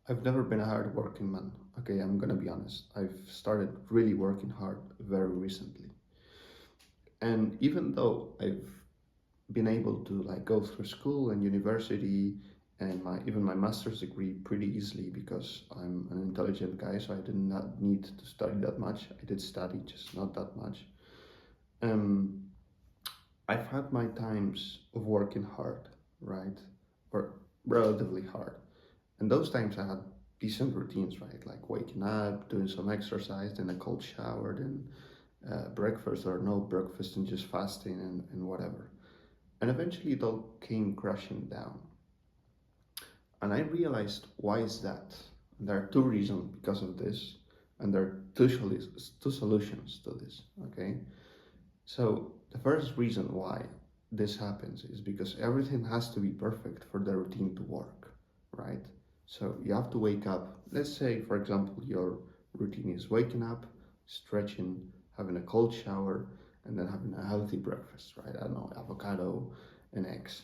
I've never been a hard working man. Okay, I'm gonna be honest. I've started really working hard very recently. And even though I've been able to like go through school and university and my even my master's degree pretty easily because I'm an intelligent guy, so I did not need to study that much. I did study, just not that much. Um, I've had my times of working hard, right? Or relatively hard. And those times I had decent routines, right? Like waking up, doing some exercise, then a cold shower, then breakfast or no breakfast and just fasting and whatever. And eventually it all came crashing down. And I realized why is that? And there are two reasons because of this, and there are two solutions to this, okay? So the first reason why this happens is because everything has to be perfect for the routine to work, right? So you have to wake up. Let's say, for example, your routine is waking up, stretching, having a cold shower, and then having a healthy breakfast, right? I don't know, avocado and eggs.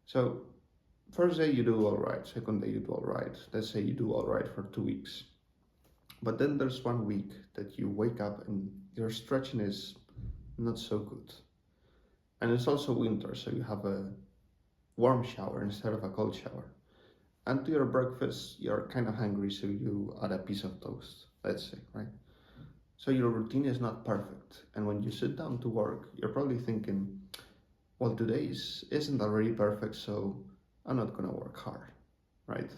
So first day you do all right, second day you do all right. Let's say you do all right for 2 weeks. But then there's one week that you wake up and your stretching is not so good. And it's also winter, so you have a warm shower instead of a cold shower. And to your breakfast, you're kind of hungry, so you add a piece of toast, let's say, right? So your routine is not perfect. And when you sit down to work, you're probably thinking, well, isn't already perfect, so I'm not gonna work hard, right?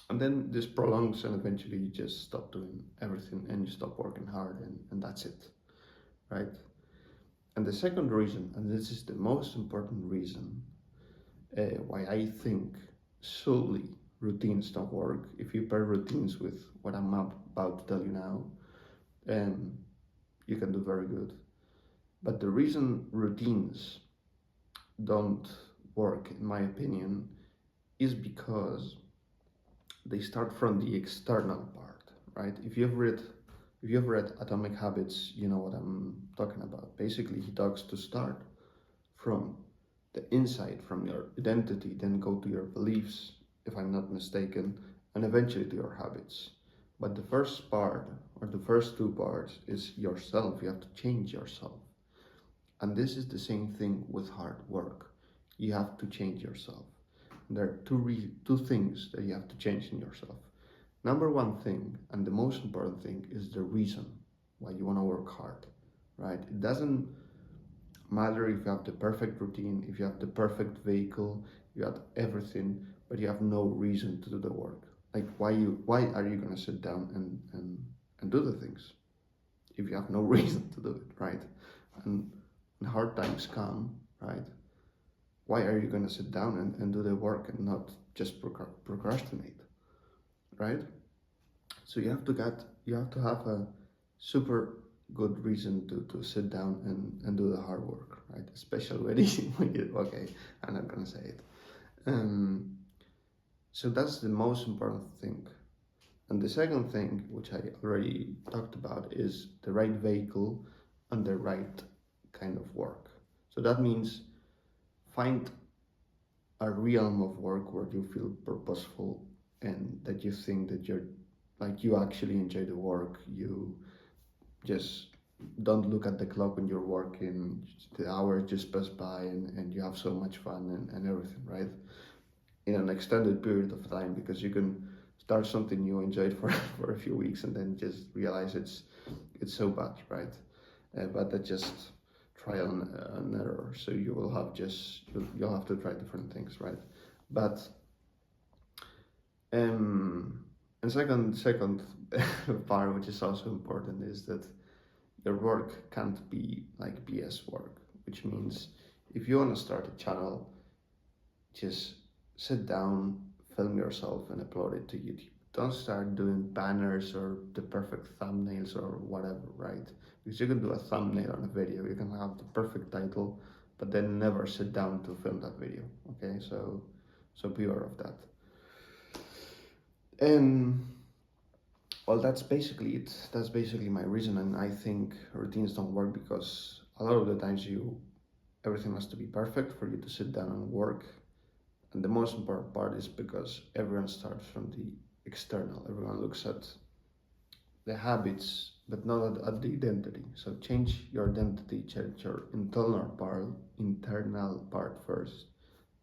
And then this prolongs, and eventually you just stop doing everything and you stop working hard, and that's it, right? And the second reason, and this is the most important reason, why I think solely routines don't work. If you pair routines with what I'm about to tell you now, um, you can do very good. But the reason routines don't work, in my opinion, is because they start from the external part, right? If you've read Atomic Habits, you know what I'm talking about. Basically, he talks to start from the inside, from your identity, then go to your beliefs, if I'm not mistaken, and eventually to your habits. But the first part, or the first two parts, is yourself. You have to change yourself. And this is the same thing with hard work. You have to change yourself. There are two things that you have to change in yourself. Number one thing, and the most important thing, is the reason why you want to work hard, right? It doesn't matter if you have the perfect routine, if you have the perfect vehicle, you have everything, but you have no reason to do the work. Like why are you gonna sit down and do the things if you have no reason to do it, right? And when hard times come, right? Why are you gonna sit down and do the work and not just procrastinate, right? So you have to have a super good reason to sit down and do the hard work, right? Especially when you okay, I'm not gonna say it. Um, so that's the most important thing. And the second thing, which I already talked about, is the right vehicle and the right kind of work. So that means find a realm of work where you feel purposeful and that you think that you actually enjoy the work. You just don't look at the clock when you're working. The hours just pass by and you have so much fun and everything, right? In an extended period of time, because you can start something you enjoyed for, for a few weeks and then just realize it's so bad, right? But that's just trial and error. So you will have you'll have to try different things, right? But um, and second part, which is also important, is that your work can't be like BS work, which means if you want to start a channel, just sit down, film yourself, and upload it to YouTube. Don't start doing banners or the perfect thumbnails or whatever, right? Because you can do a thumbnail on a video, you can have the perfect title, but then never sit down to film that video. Okay, so beware of that. And well, that's basically it. That's basically my reason, and I think routines don't work because a lot of the times everything has to be perfect for you to sit down and work, And the most important part is because everyone starts from the external. Everyone looks at the habits, but not at the identity. So change your identity, change your internal part first,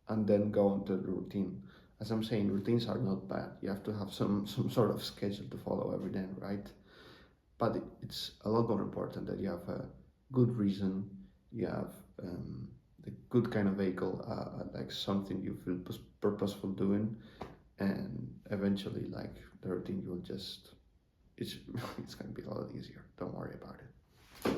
and then go into the routine. As I'm saying, routines are not bad. You have to have some sort of schedule to follow every day, right? But it's a lot more important that you have a good reason, you have the good kind of vehicle, like something you feel purposeful doing, and eventually, like the routine, you'll just it's it's gonna be a lot easier. Don't worry about it.